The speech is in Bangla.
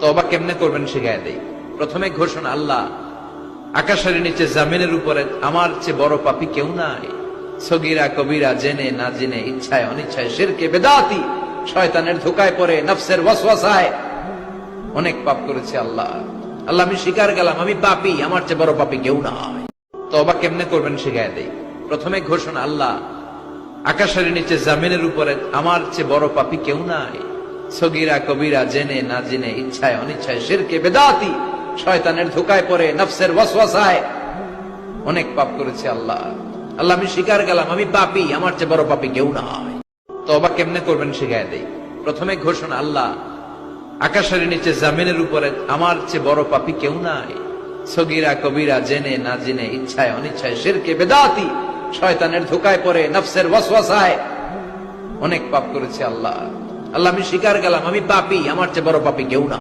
তওবা কেমনে করবেন শিখায় দেই। প্রথমে ঘোষণা, আল্লাহ আকাশের নিচে জামিনের উপরে আমার চেয়ে বড় পাপী কেউ নাই। সগীরা কবিরা, জেনে না জেনে, ইচ্ছায় অনিচ্ছায়, শিরকে বেদাতি, শয়তানের ধোকায় পড়ে, নফসের ওয়াসওয়াসায় অনেক পাপ করেছি আল্লাহ। আল্লাহ আমি স্বীকার গেলাম আমি পাপী, আমার চেয়ে বড় পাপী কেউ নাই। তওবা কেমনে করবেন শিখায় দেই। প্রথমে ঘোষণা, আল্লাহ আকাশের নিচে জামিনের উপরে আমার চেয়ে বড় পাপী কেউ নাই। সগীরা কবিরা, জেনে না জেনে, ইচ্ছায় অনিচ্ছায়, শিরকে বেদাতি, শয়তানের ধোকায় পড়ে, নফসের ওয়াসওয়াসায় অনেক পাপ করেছি আল্লাহ। আল্লাহ আমি স্বীকার গেলাম আমি পাপী, আমার চেয়ে বড় পাপী কেউ নাই। তওবা কেমনে করবেন শিখায় দেই। প্রথমে ঘোষণা, আল্লাহ আকাশের নিচে জামিনের উপরে আমার চেয়ে বড় পাপী কেউ নাই। সগীরা কবিরা, জেনে না জেনে, ইচ্ছায় অনিচ্ছায়, শিরকে বেদাতি, শয়তানের ধোকায় পড়ে, নফসের ওয়াসওয়াসায় অনেক পাপ করেছি আল্লাহ। আল্লাহ আমি স্বীকার গেলাম আমি পাপী, আমার চেয়ে বড় পাপী কেউ না।